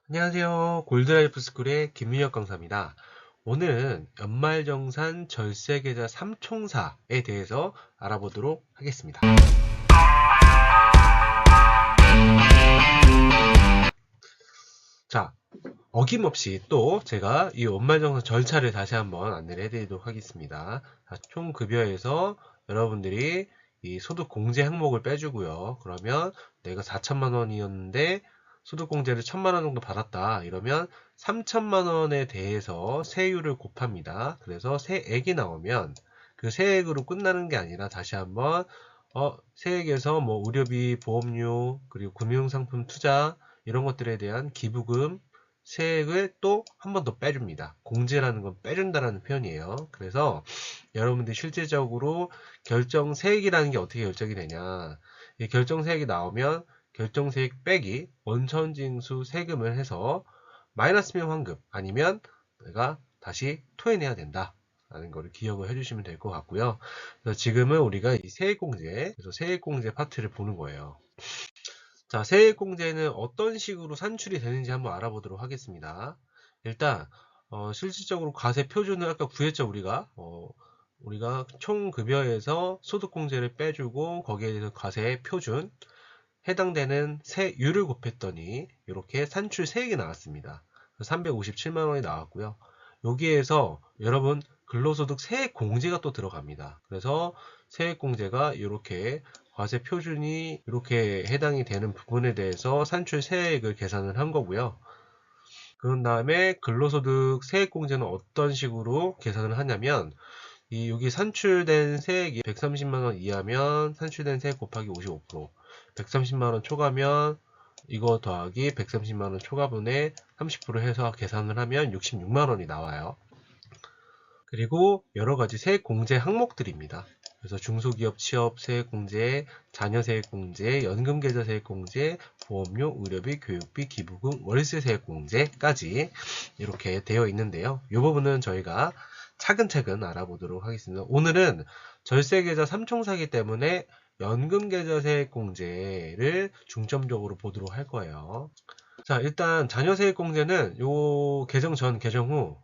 안녕하세요. 골드라이프 스쿨의 김민혁 강사입니다. 오늘은 연말정산 절세계좌 3총사에 대해서 알아보도록 하겠습니다. 자, 어김없이 또 제가 이 연말정산 절차를 다시 한번 안내를 해드리도록 하겠습니다. 총 급여에서 여러분들이 이 소득공제 항목을 빼주고요. 그러면 내가 4천만 원이었는데 소득공제를 1천만 원 정도 받았다. 이러면 3천만 원에 대해서 세율을 곱합니다. 그래서 세액이 나오면 그 세액으로 끝나는 게 아니라 다시 한번 세액에서 뭐 의료비, 보험료, 그리고 금융상품 투자 이런 것들에 대한 기부금, 세액을 또 한 번 더 빼줍니다. 공제라는 건 빼준다라는 표현이에요. 그래서 여러분들이 실질적으로 결정세액이라는 게 어떻게 결정이 되냐. 이 결정세액이 나오면 결정세액 빼기 원천징수 세금을 해서 마이너스면 환급 아니면 내가 다시 토해내야 된다. 라는 거를 기억을 해주시면 될 것 같고요. 그래서 지금은 우리가 이 세액공제, 그래서 세액공제 파트를 보는 거예요. 자, 세액공제는 어떤 식으로 산출이 되는지 한번 알아보도록 하겠습니다. 일단 실질적으로 과세 표준을 아까 구했죠. 우리가 총 급여에서 소득공제를 빼주고 거기에 대해서 과세 표준 해당되는 세율을 곱했더니 이렇게 산출 세액이 나왔습니다. 357만 원이 나왔고요. 여기에서 여러분 근로소득 세액공제가 또 들어갑니다. 그래서 세액공제가 이렇게 과세 표준이 이렇게 해당이 되는 부분에 대해서 산출 세액을 계산을 한 거고요. 그런 다음에 근로소득 세액공제는 어떤 식으로 계산을 하냐면 여기 산출된 세액이 130만원 이하면 산출된 세액 곱하기 55%, 130만원 초과면 이거 더하기 130만원 초과분의 30% 해서 계산을 하면 66만원이 나와요. 그리고 여러가지 세액공제 항목들입니다. 그래서 중소기업 취업 세액공제, 자녀 세액공제, 연금계좌 세액공제, 보험료, 의료비, 교육비, 기부금, 월세 세액공제까지 이렇게 되어 있는데요. 이 부분은 저희가 차근차근 알아보도록 하겠습니다. 오늘은 절세계좌 3총사이기 때문에 연금계좌 세액공제를 중점적으로 보도록 할 거예요. 자, 일단 자녀세액공제는 요 개정 전, 개정 후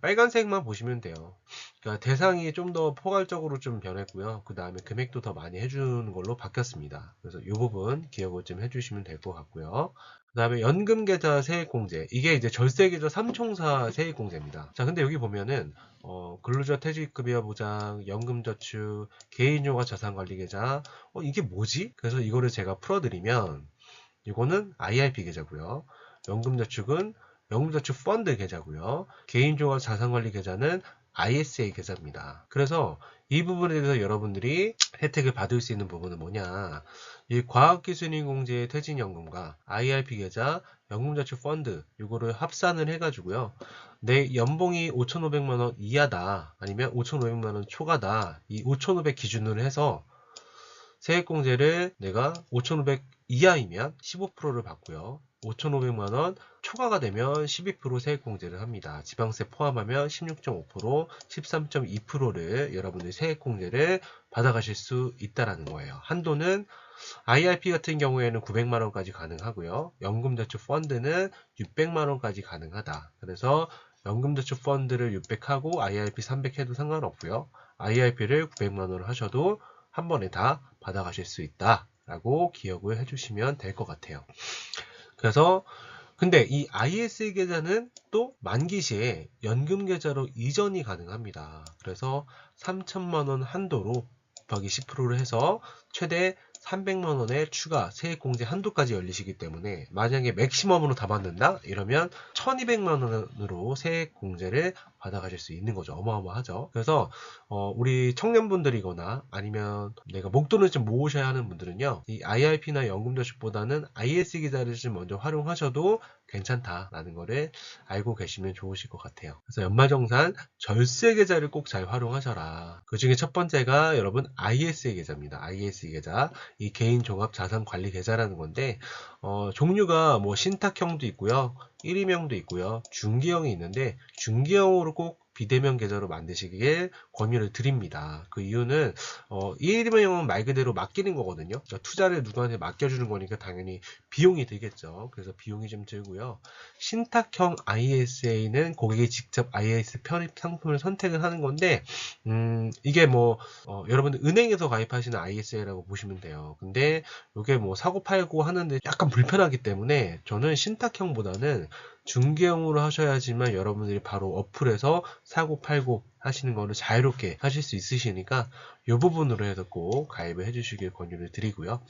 빨간색만 보시면 돼요. 그러니까 대상이 좀 더 포괄적으로 좀 변했고요. 그 다음에 금액도 더 많이 해주는 걸로 바뀌었습니다. 그래서 이 부분 기억을 좀 해주시면 될 것 같고요. 그 다음에 연금계좌 세액공제, 이게 이제 절세계좌 3총사 세액공제입니다. 자, 근데 여기 보면은 근로자 퇴직급여 보장, 연금저축, 개인요가 자산관리계좌, 이게 뭐지? 그래서 이거를 제가 풀어드리면 이거는 IRP 계좌고요. 연금저축은 연금저축 펀드 계좌고요. 개인종합 자산관리 계좌는 ISA 계좌입니다. 그래서 이 부분에 대해서 여러분들이 혜택을 받을 수 있는 부분은 뭐냐? 이 과학기술인공제 퇴직연금과 IRP 계좌, 연금저축 펀드 이거를 합산을 해가지고요. 내 연봉이 5,500만 원 이하다, 아니면 5,500만 원 초과다. 이 5,500 기준으로 해서 세액공제를 내가 5,500 이하이면 15%를 받고요. 5,500만원 초과가 되면 12% 세액공제를 합니다. 지방세 포함하면 16.5%, 13.2%를 여러분들 세액공제를 받아가실 수 있다는 거예요. 한도는 IRP 같은 경우에는 900만원까지 가능하고요. 연금저축 펀드는 600만원까지 가능하다. 그래서 연금저축 펀드를 600하고 IRP 300 해도 상관없고요. IRP를 900만원을 하셔도 한 번에 다 받아가실 수 있다 라고 기억을 해주시면 될 것 같아요. 그래서 근데 이 ISA 계좌는 또 만기 시에 연금 계좌로 이전이 가능합니다. 그래서 3천만원 한도로 곱하기 10%를 해서 최대 300만원의 추가 세액공제 한도까지 열리시기 때문에 만약에 맥시멈으로 다 받는다? 이러면 1200만원으로 세액공제를 받아가실 수 있는 거죠. 어마어마하죠. 그래서 우리 청년분들이거나 아니면 내가 목돈을 좀 모으셔야 하는 분들은요, 이 IRP나 연금저축보다는 IS 계좌를 좀 먼저 활용하셔도 괜찮다라는 거를 알고 계시면 좋으실 것 같아요. 그래서 연말정산 절세 계좌를 꼭 잘 활용하셔라. 그 중에 첫 번째가 여러분 ISA 계좌입니다. ISA 계좌, 이 개인 종합 자산 관리 계좌라는 건데 종류가 뭐 신탁형도 있고요, 1임형도 있고요, 중기형이 있는데 중기형으로 꼭 비대면 계좌로 만드시길 권유를 드립니다. 그 이유는 일회용은 말 그대로 맡기는 거거든요. 그러니까 투자를 누구한테 맡겨주는 거니까 당연히 비용이 들겠죠. 그래서 비용이 좀 들고요. 신탁형 ISA는 고객이 직접 IS 편입 상품을 선택을 하는 건데 이게 뭐 여러분들 은행에서 가입하시는 ISA라고 보시면 돼요. 근데 이게 뭐 사고 팔고 하는데 약간 불편하기 때문에 저는 신탁형보다는 중개형으로 하셔야지만 여러분들이 바로 어플에서 사고 팔고 하시는 거를 자유롭게 하실 수 있으시니까 이 부분으로 해서 꼭 가입을 해주시길 권유를 드리고요.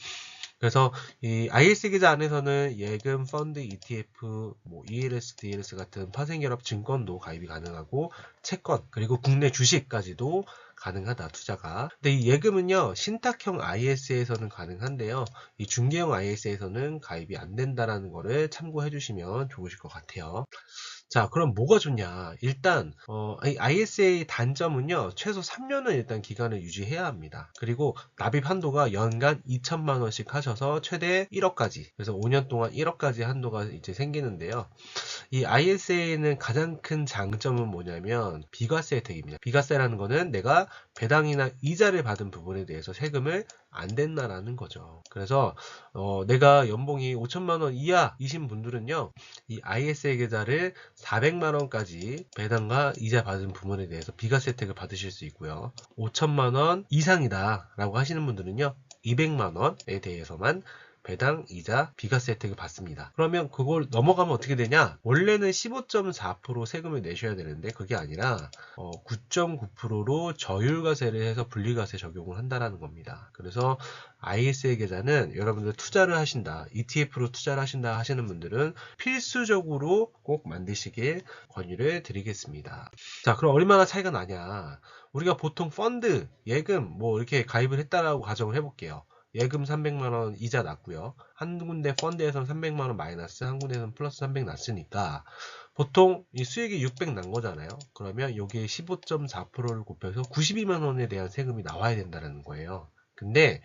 그래서 이 IS 계좌 안에서는 예금, 펀드, ETF, 뭐 ELS, DLS 같은 파생결합 증권도 가입이 가능하고 채권, 그리고 국내 주식까지도 가능하다, 투자가. 근데 이 예금은요, 신탁형 IS에서는 가능한데요. 이 중개형 IS에서는 가입이 안 된다라는 거를 참고해 주시면 좋으실 것 같아요. 자, 그럼 뭐가 좋냐? 일단 이 ISA 단점은요. 최소 3년은 일단 기간을 유지해야 합니다. 그리고 납입 한도가 연간 2천만 원씩 하셔서 최대 1억까지. 그래서 5년 동안 1억까지 한도가 이제 생기는데요. 이 ISA는 가장 큰 장점은 뭐냐면 비과세 혜택입니다. 비과세라는 거는 내가 배당이나 이자를 받은 부분에 대해서 세금을 안 낸다라는 거죠. 그래서 내가 연봉이 5천만 원 이하이신 분들은요, 이 ISA 계좌를 400만 원까지 배당과 이자 받은 부분에 대해서 비과세 혜택을 받으실 수 있고요. 5천만 원 이상이다라고 하시는 분들은요, 200만 원에 대해서만 배당, 이자, 비과세 혜택을 받습니다. 그러면 그걸 넘어가면 어떻게 되냐? 원래는 15.4% 세금을 내셔야 되는데 그게 아니라 9.9%로 저율과세를 해서 분리과세 적용을 한다는 겁니다. 그래서 ISA 계좌는 여러분들 투자를 하신다, ETF로 투자를 하신다 하시는 분들은 필수적으로 꼭 만드시길 권유를 드리겠습니다. 자, 그럼 얼마나 차이가 나냐? 우리가 보통 펀드, 예금 뭐 이렇게 가입을 했다라고 가정을 해볼게요. 예금 300만원 이자 났고요. 한 군데 펀드에서는 300만원 마이너스, 한 군데에서는 플러스 300 났으니까 보통 이 수익이 600 난 거잖아요. 그러면 여기에 15.4%를 곱해서 92만원에 대한 세금이 나와야 된다는 거예요. 근데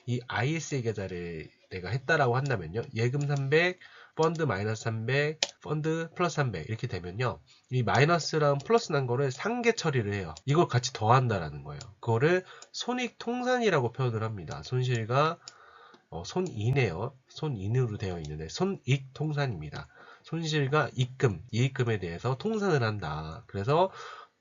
이 ISA 계좌를 내가 했다라고 한다면요. 예금 300, 펀드 마이너스 300, 펀드 플러스 300 이렇게 되면요. 이 마이너스랑 플러스 난 거를 상계 처리를 해요. 이걸 같이 더한다라는 거예요. 그거를 손익통산이라고 표현을 합니다. 손실과 손인이네요. 손인으로 되어 있는데 손익통산입니다. 손실과 입금, 이익금에 대해서 통산을 한다. 그래서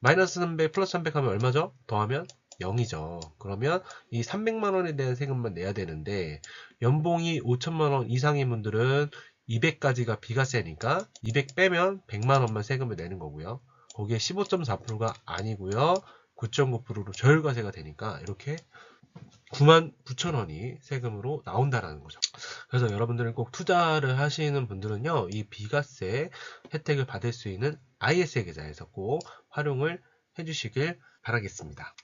마이너스 300 플러스 300 하면 얼마죠? 더하면 0이죠. 그러면 이 300만 원에 대한 세금만 내야 되는데 연봉이 5천만 원 이상인 분들은 200까지가 비과세니까 200 빼면 100만 원만 세금을 내는 거고요. 거기에 15.4%가 아니고요. 9.9%로 저율과세가 되니까 이렇게 99,000원이 세금으로 나온다라는 거죠. 그래서 여러분들은 꼭 투자를 하시는 분들은요, 이 비과세 혜택을 받을 수 있는 ISA 계좌에서 꼭 활용을 해주시길 바라겠습니다.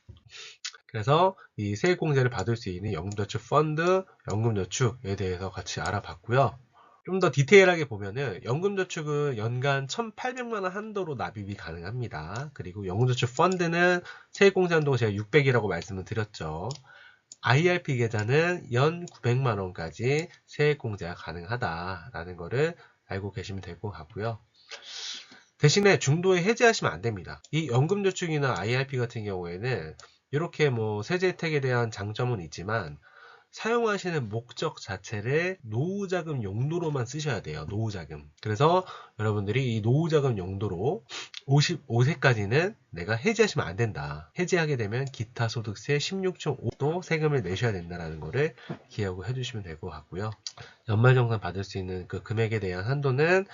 그래서 이 세액공제를 받을 수 있는 연금저축 펀드, 연금저축에 대해서 같이 알아봤고요. 좀 더 디테일하게 보면은 연금저축은 연간 1,800만원 한도로 납입이 가능합니다. 그리고 연금저축 펀드는 세액공제 한도가 제가 600이라고 말씀을 드렸죠. IRP 계좌는 연 900만원까지 세액공제가 가능하다라는 거를 알고 계시면 될 것 같고요. 대신에 중도에 해지하시면 안 됩니다. 이 연금저축이나 IRP 같은 경우에는 이렇게 뭐 세제 혜택에 대한 장점은 있지만 사용하시는 목적 자체를 노후자금 용도로만 쓰셔야 돼요. 노후자금. 그래서 여러분들이 이 노후자금 용도로 55세까지는 내가 해지하시면 안 된다. 해지하게 되면 기타 소득세 16.5도 세금을 내셔야 된다는 거를 기억을 해주시면 될 것 같고요. 연말정산 받을 수 있는 그 금액에 대한 한도는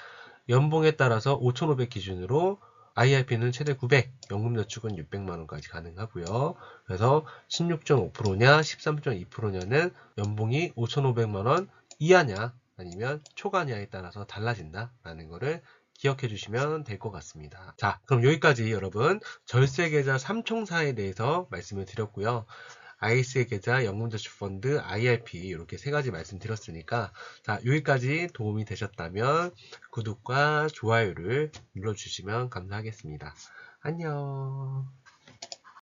연봉에 따라서 5,500 기준으로 IRP는 최대 900, 연금저축은 600만원까지 가능하고요. 그래서 16.5%냐 13.2%냐는 연봉이 5,500만원 이하냐 아니면 초과냐에 따라서 달라진다라는 거를 기억해 주시면 될 것 같습니다. 자, 그럼 여기까지 여러분 절세계좌 3총사에 대해서 말씀을 드렸고요. ISA 계좌, 연금저축펀드, IRP 이렇게 세 가지 말씀드렸으니까 자, 여기까지 도움이 되셨다면 구독과 좋아요를 눌러주시면 감사하겠습니다. 안녕.